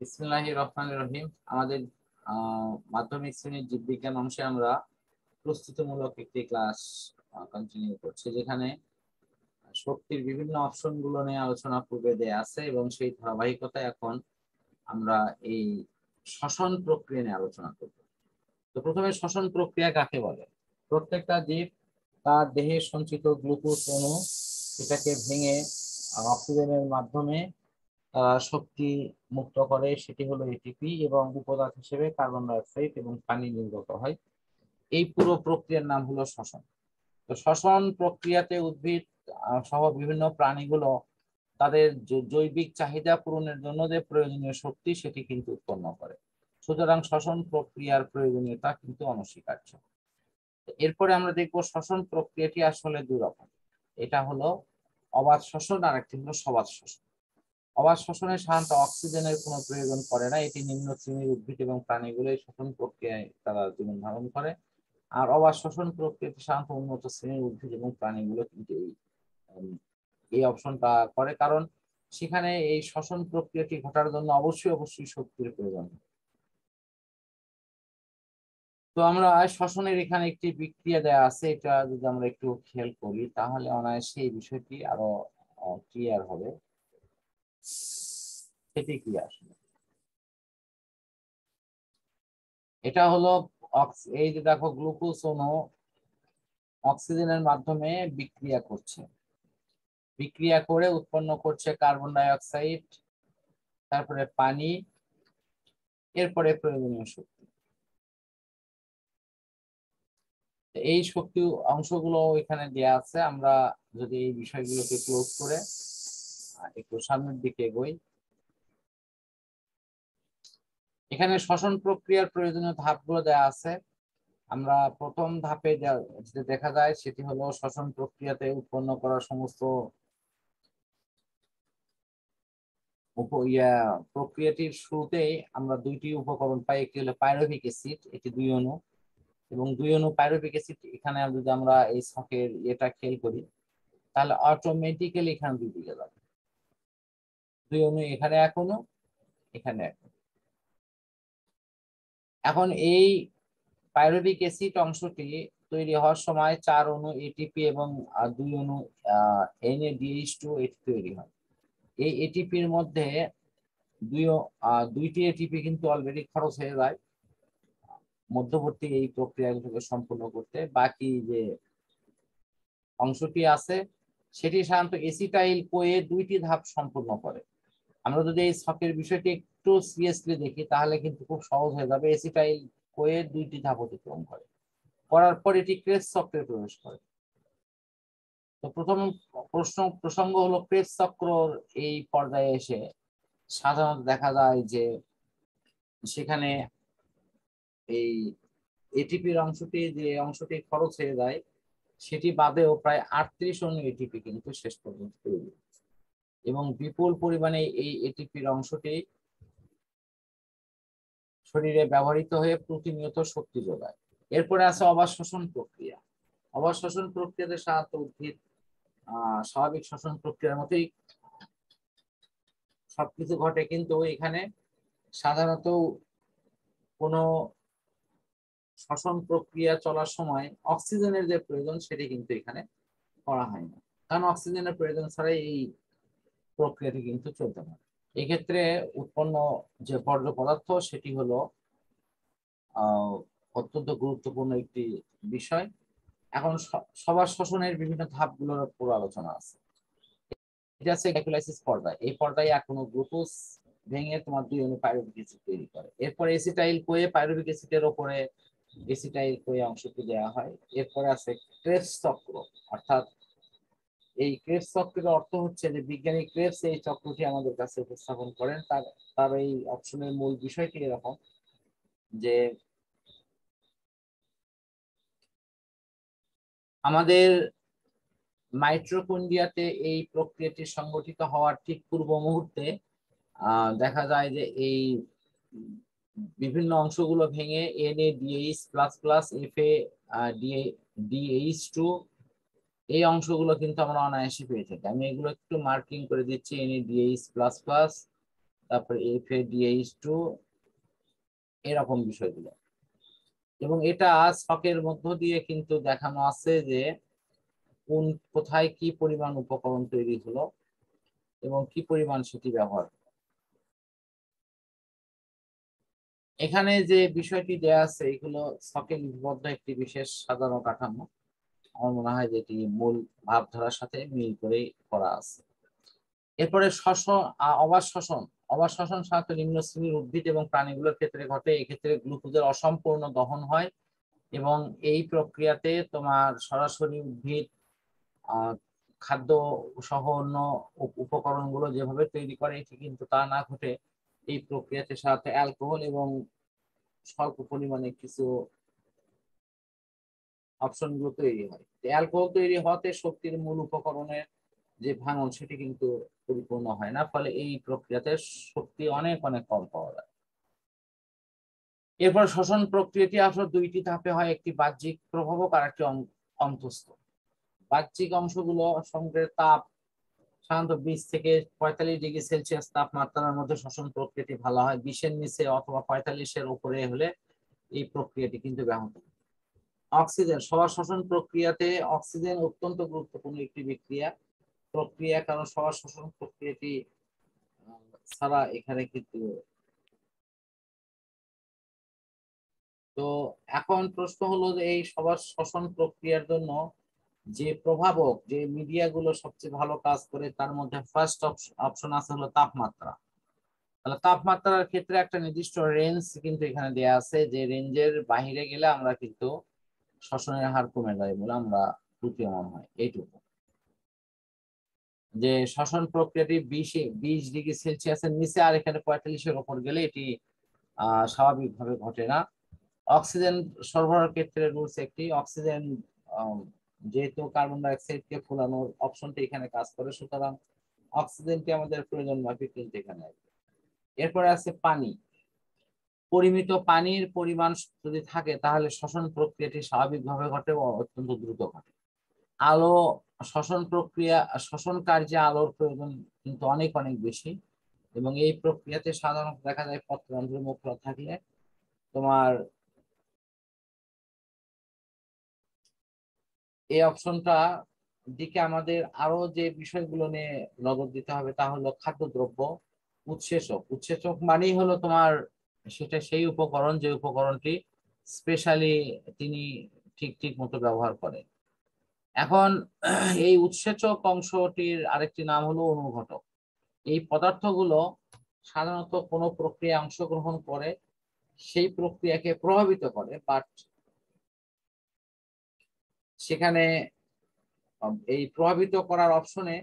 বিসমিল্লাহির রহমানির রহিম। আমাদের মাধ্যমিক শ্রেণীর জীববিজ্ঞান অংশে আমরা প্রস্তুতিমূলক একটি ক্লাস কন্টিনিউ করছি, যেখানে শক্তির বিভিন্ন অপশন গুলো নিয়ে আলোচনা পূর্বে দেয়া আছে এবং সেই ধারাবাহিকতায় এখন আমরা এই শ্বসন প্রক্রিয়া নিয়ে আলোচনা করব। তো প্রথমে শ্বসন প্রক্রিয়া কাকে বলে? প্রত্যেকটা জীব তার দেহে সঞ্চিত গ্লুকোজ অণু এটাকে ভেঙে অক্সিজেনের মাধ্যমে শক্তি মুক্ত করে, সেটি হলো এটিপি, এবং উপদান হিসেবে কার্বন ডাই অক্সাইড এবং পানি নির্গত হয়। এই পুরো প্রক্রিয়ার নাম হলো শ্বসন। তো শ্বসন প্রক্রিয়াতে উদ্ভিদ সহ বিভিন্ন প্রাণীগুলো তাদের জৈবিক চাহিদা পূরণের জন্য যে প্রয়োজনীয় শক্তি সেটি কিন্তু উৎপন্ন করে। সুতরাং শ্বসন প্রক্রিয়ার প্রয়োজনীয়তা কিন্তু অনস্বীকার্য। এরপরে আমরা দেখব শ্বসন প্রক্রিয়াটি আসলে দুই রকম। এটা হলো অবাধ শ্বসন আর একটি হলো সবাধ শ্বসন। অবাধ শ্বসনে সাধারণত অক্সিজেনের কোনো প্রয়োজন পড়ে না। এটি নিম্ন শ্রেণীর উদ্ভিদ এবং প্রাণীগুলো এই শ্বসন প্রক্রিয়ায় তারা জীবন ধারণ করে। আর অবাধ শ্বসন প্রক্রিয়াটি সাধারণত উন্নত শ্রেণীর উদ্ভিদ এবং প্রাণীগুলো কিন্তু এই অপশনটা করে, কারণ সেখানে এই শ্বসন প্রক্রিয়াটি ঘটার জন্য অবশ্যই শক্তির প্রয়োজন। তো আমরা শ্বসনের এখানে একটি বিক্রিয়া দেওয়া আছে, এটা যদি আমরা একটু খেয়াল করি তাহলে অনায়াসে এই বিষয়টি আরো ক্লিয়ার হবে। সেটি কি আসলে? এটা হলো এই যে দেখো, গ্লুকোজ অণু অক্সিজেনের মাধ্যমে বিক্রিয়া করছে, বিক্রিয়া করে উৎপন্ন করছে কার্বন ডাই অক্সাইড, তারপরে পানি, এরপরে প্রয়োজনীয় শক্তি। এই শক্তি অংশগুলো এখানে দেয়া আছে। আমরা যদি এই বিষয়গুলোকে ক্লোজ করে একটু সামনের দিকে এগোই, এখানে শ্বসন প্রক্রিয়ার প্রয়োজনীয় ধাপগুলো দেয়া আছে। আমরা প্রথম ধাপে যেটা দেখা যায় সেটি হলো শ্বসন প্রক্রিয়াতে উৎপন্ন করা সমস্ত প্রক্রিয়াটির শুরুতেই আমরা দুইটি উপকরণ পাই। একটি হলো পাইরুভিক অ্যাসিড, এটি 2 অণু, এবং 2 অণু পাইরুভিক অ্যাসিড। এখানে যদি আমরা এই ছকের এটা খেয়াল করি তাহলে অটোমেটিক্যালি এখানে 2 দিকে যাবে। 2 অণু এখানে 1 অণু, এখানে 1 অণু। এখন এই পাইরুভিক অ্যাসিড অংশটি তৈরি হওয়ার সময় 4 অণু এটিপি এবং 2 অণু NADH2 এটি তৈরি হয়। এই এটিপির মধ্যে দুইটি এটিপি কিন্তু অলরেডি খরচ হয়ে যায় মধ্যবর্তী এই প্রক্রিয়াগুলোকে সম্পূর্ণ করতে। বাকি যে অংশটি আছে সেটি সাধারণত এসিটাইল কোয়ে 2টি ধাপ সম্পূর্ণ করে। আমরা যদি এই ছকের বিষয়টি একটু সিরিয়াসলি দেখি তাহলে কিন্তু খুব সহজ হয়ে যাবে। এসিটাইল কোয়ে 2টি ধাপ অতিক্রম করে, করার পর এটি ক্রেবস চক্রে প্রবেশ করে। তো প্রথম প্রসঙ্গ হলো ক্রেবস চক্রর এই পর্যায়ে এসে সাধারণত দেখা যায় যে সেখানে এই এটিপির অংশটি খরচ হয়ে যায়, সেটি বাদেও প্রায় 38 অণু এটিপি কিন্তু শেষ পর্যন্ত তৈরি, এবং বিপুল পরিমাণে এই এটিপির অংশটি শরীরে ব্যবহৃত হয়ে প্রতিনিয়ত শক্তি যোগায়। এরপরে আছে অবাধ শ্বসন প্রক্রিয়া। অবাধ শ্বসন প্রক্রিয়াতে সাধারণত উদ্ভিদ স্বাভাবিক শ্বসন প্রক্রিয়ার মতোই সবকিছু ঘটে, কিন্তু এখানে সাধারণত কোনো শ্বসন প্রক্রিয়া চলার সময় অক্সিজেনের যে প্রয়োজন সেটি কিন্তু এখানে করা হয় না, কারণ অক্সিজেনের প্রয়োজন ছাড়াই এই প্রক্রিয়াটি কিন্তু চলতে পারে। এক্ষেত্রে উৎপন্ন যে বর্জ্য পদার্থ সেটি হলো অত্যন্ত গুরুত্বপূর্ণ একটি বিষয়। এখন সবার শ্বসনের বিভিন্ন ধাপগুলোর পুরো আলোচনা আছে। এটা আছে গ্লাইকোলাইসিস পর্যায়। এই পর্যায়ে কোনো গ্লুকোজ ভেঙে তোমার 2 অণু পাইরুভিক অ্যাসিড তৈরি করে। এরপরে এসিটাইল কোয়ে পাইরুভিক অ্যাসিডের উপরে এসিটাইল কোয়ে অংশটি দেওয়া হয়। এরপরে আছে ক্রেবস চক্র, অর্থাৎ এই ক্রেবস চক্রের অর্থ হচ্ছে যে বিজ্ঞানী ক্রেবস এই চক্রটি আমাদের কাছে উপস্থাপন করেন। তার এই অপশনের মূল বিষয়টি এরকম যে আমাদের মাইটোকন্ড্রিয়াতে এই প্রক্রিয়াটি সংগঠিত হওয়ার ঠিক পূর্ব মুহূর্তে দেখা যায় যে এই বিভিন্ন অংশগুলো ভেঙে NADH++ FADH2 এই অংশগুলো কিন্তু আমরা অনায়াসে পেয়ে থাকি। আমি এগুলো একটু মার্কিং করে দিচ্ছি। NADH++, তারপরে FADH2 এরকম বিষয়গুলো। এবং এটা ছকের মধ্য দিয়ে কিন্তু দেখানো আছে যে কোথায় কি পরিমাণ উপকরণ তৈরি হলো এবং কি পরিমাণ সেটি ব্যবহার। এখানে যে বিষয়টি দেয়া আছে এগুলো ছকে লিপিবদ্ধ একটি বিশেষ সাধারণ কাঠামো। আমার মনে হয় যে এটি মূল ভাবধারার সাথে মিল করে করা আছে। এরপরে অবাত শ্বসন। অবাত শ্বসন সাধারণত নিম্ন শ্রেণীর উদ্ভিদ এবং প্রাণীগুলোর ক্ষেত্রে ঘটে। এক্ষেত্রে গ্লুকোজের অসম্পূর্ণ দহন হয় এবং এই প্রক্রিয়াতে তোমার সরাসরি উদ্ভিদ খাদ্য সহ অন্য উপকরণগুলো যেভাবে তৈরি করে এটি কিন্তু তা না ঘটে। এই প্রক্রিয়াতে সাধারণত অ্যালকোহল এবং স্বল্প পরিমাণে কিছু অপশনগুলো তৈরি হয়। অ্যালকোহল তৈরি হওয়াতে শক্তির মূল উপকরণের যে ভাঙন সেটি কিন্তু পরিপূর্ণ হয় না, ফলে এই প্রক্রিয়াতে শক্তি অনেক অনেক কম পাওয়া যায়। এরপর শ্বসন প্রক্রিয়াটি আসলে দুইটি ধাপে হয়, একটি বাহ্যিক প্রভাবক আর একটি অন্তঃস্থ। বাহ্যিক অংশগুলো সঙ্গে তাপ সাধারণত 20 থেকে 45 ডিগ্রি সেলসিয়াস তাপমাত্রার মধ্যে শ্বসন প্রক্রিয়াটি ভালো হয়। 20-এর নিচে অথবা 45-এর উপরে হলে এই প্রক্রিয়াটি কিন্তু ব্যাহত হয়। অক্সিজেন। সবার শ্বসন প্রক্রিয়াতে অক্সিজেন অত্যন্ত গুরুত্বপূর্ণ একটি প্রক্রিয়া, কারণ সবার শ্বসন প্রক্রিয়াটি ছাড়া এখানে কিন্তু। তো এখন প্রশ্ন হলো যে এই সবার শ্বসন প্রক্রিয়ার জন্য যে প্রভাবক যে মিডিয়াগুলো সবচেয়ে ভালো কাজ করে তার মধ্যে ফার্স্ট অপশন আছে হলো তাপমাত্রা। তাহলে তাপমাত্রার ক্ষেত্রে একটা নির্দিষ্ট রেঞ্জ কিন্তু এখানে দেয়া আছে, যে রেঞ্জের বাইরে গেলে আমরা কিন্তু শ্বসনের হার কমে যায় বলে আমরা প্রতীয়মান হয়। এইটুকু যে শ্বসন প্রক্রিয়াটি 20 ডিগ্রি সেলসিয়াসের নিচে আর এখানে 45-এর উপর গেলে এটি স্বাভাবিকভাবে ঘটে না। অক্সিজেন সরবরাহের ক্ষেত্রে রুলস একটি, অক্সিজেন যেহেতু কার্বন ডাই অক্সাইডকে ফোলানোর অপশনটি এখানে কাজ করে, সুতরাং অক্সিজেনটি আমাদের প্রয়োজন মাফিক কিন্তু এখানে আসবে। এরপরে আছে পানি। পরিমিত পানির পরিমাণ যদি থাকে তাহলে শ্বসন প্রক্রিয়াটি স্বাভাবিকভাবে ঘটে ও অত্যন্ত দ্রুত ঘটে। আলো শ্বসন কার্যে আলোর প্রয়োজন কিন্তু অনেক অনেক বেশি, এবং এই প্রক্রিয়াতে সাধারণত দেখা যায় পত্ররন্ধ্র মুখ খোলা থাকলে তোমার এই অপশনটা দিকে আমাদের আরো যে বিষয়গুলো নিয়ে নজর দিতে হবে তা হলো খাদ্যদ্রব্য উৎসেচক। উৎসেচক মানেই হলো তোমার সেটা সেই উপকরণ যে উপকরণটি স্পেশালি তিনি ঠিক মতো ব্যবহার করে। এখন এই উৎসেচক অংশটির আরেকটি নাম হলো অনুঘটক। এই পদার্থগুলো সাধারণত কোনো প্রক্রিয়ায় অংশগ্রহণ করে সেই প্রক্রিয়াকে প্রভাবিত করে, বাট সেখানে এই প্রভাবিত করার অপশনে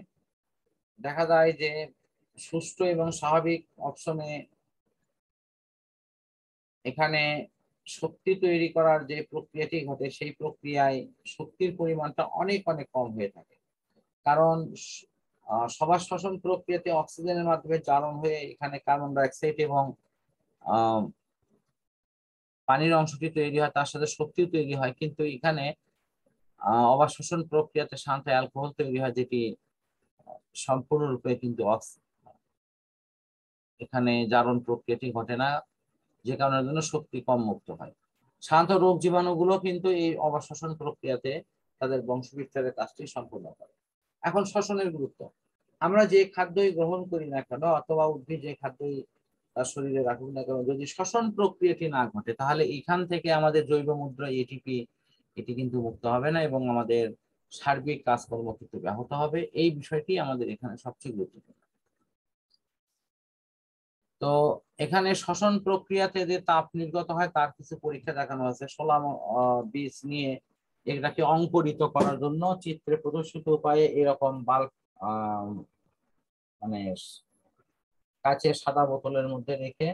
দেখা যায় যে সুষ্ঠু এবং স্বাভাবিক অপশনে এখানে শক্তি তৈরি করার যে প্রক্রিয়াটি ঘটে সেই প্রক্রিয়ায় শক্তির পরিমাণটা অনেক অনেক কম হয়ে থাকে, কারণ সবার শ্বসন প্রক্রিয়াতে অক্সিজেনের মাধ্যমে জারণ হয়ে এখানে কার্বন ডাই অক্সাইড এবং পানির অংশটি তৈরি হয়, তার সাথে শক্তিও তৈরি হয়। কিন্তু এখানে অবাত শ্বসন প্রক্রিয়াতে সাধারণত অ্যালকোহল তৈরি হয়, যেটি সম্পূর্ণরূপে কিন্তু এখানে জারণ প্রক্রিয়াটি ঘটে না, যে কারণের জন্য শক্তি কম মুক্ত হয়। সাধারণত রোগ জীবাণুগুলো কিন্তু এই অবাত শ্বসন প্রক্রিয়াতে তাদের বংশবিস্তারের কাজটি সম্পূর্ণ করে। এখন শ্বসনের গুরুত্ব। আমরা যে খাদ্যই গ্রহণ করি না কেন অথবা উদ্ভিদ যে খাদ্যই তার শরীরে রাখুক না কেন, যদি শ্বসন প্রক্রিয়াটি না ঘটে তাহলে এখান থেকে আমাদের জৈব মুদ্রা এটিপি এটি কিন্তু মুক্ত হবে না এবং আমাদের সার্বিক কাজকর্ম কিন্তু ব্যাহত হবে। এই বিষয়টি আমাদের এখানে সবচেয়ে গুরুত্বপূর্ণ। তো এখানে শ্বসন প্রক্রিয়াতে যে তাপ নির্গত হয় তার কিছু পরীক্ষা দেখানো আছে। সোলার বীজ নিয়ে এটাকে অঙ্কুরিত করার জন্য চিত্রে প্রদর্শিত উপায়ে এরকম বাল্ব মানে কাচের সাদা বোতলের মধ্যে রেখে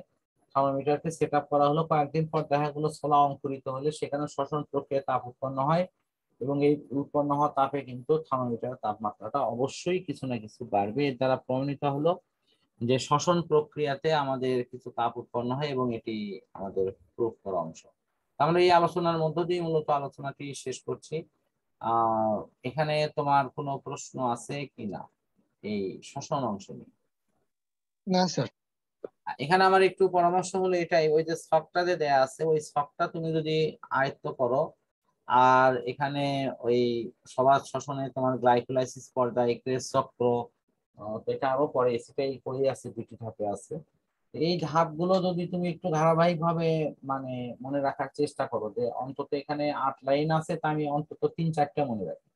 থার্মোমিটারকে সেট আপ করা হলো। কয়েকদিন পর দেখা গেলো ছোলা অঙ্কুরিত হলে সেখানে শ্বসন প্রক্রিয়া তাপ উৎপন্ন হয় এবং এই উৎপন্ন হওয়া তাপে কিন্তু থার্মোমিটারের তাপমাত্রাটা অবশ্যই কিছু না কিছু বাড়বে। এর দ্বারা প্রমাণিত হলো যে শ্বসন প্রক্রিয়াতে আমাদের কিছু তাপ উৎপন্ন হয় এবং এটি আমাদের প্রুফ করা অংশ। আমরা এই আলোচনার মধ্য দিয়ে মূলত আলোচনাটি শেষ করছি। এখানে তোমার কোনো প্রশ্ন আছে কিনা এই শ্বসন অংশ নিয়ে? না স্যার। এখানে আমার একটু পরামর্শ হলো এটাই, ওই যে ছকটা যে দেয়া আছে ওই ছকটা তুমি যদি আয়ত্ত করো, আর এখানে ওই সবার শ্বসনে তোমার গ্লাইকোলাইসিস পর্যায় ক্রেস চক্র, তো এটা আরো পরে এসিটাই করে আছে, দুটি ধাপে আছে। এই ধাপগুলো যদি তুমি একটু ধারাবাহিক ভাবে মানে মনে রাখার চেষ্টা করো, যে অন্তত এখানে 8 লাইন আছে, তা আমি অন্তত 3-4টা মনে রাখি।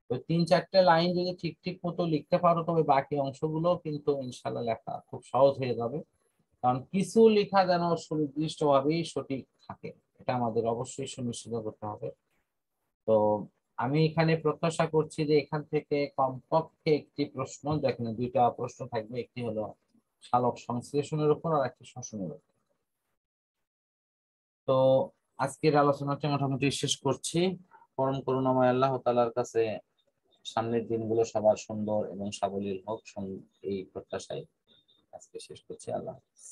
তো 3-4টে লাইন যদি ঠিক ঠিক মতো লিখতে পারো, তবে বাকি অংশগুলো কিন্তু ইনশাল্লাহ লেখা খুব সহজ হয়ে যাবে। কারণ কিছু লেখা যেন সুনির্দিষ্টভাবেই সঠিক থাকে, এটা আমাদের অবশ্যই সুনিশ্চিত করতে হবে। তো আমি এখানে প্রত্যাশা করছি যে এখান থেকে কমপক্ষে একটি প্রশ্ন, যেখানে 2টা প্রশ্ন থাকবে, একটি হলো সালোক সংশ্লেষণের উপর আর একটি শ্বসনের উপর। তো আজকের আলোচনাটা মোটামুটি শেষ করছি। পরম করুণাময় আল্লাহ তাআলার কাছে সামনের দিনগুলো সবার সুন্দর এবং সাবলীল হোক, এই প্রত্যাশায় আজকে শেষ করছি। আল্লাহ হাফেজ।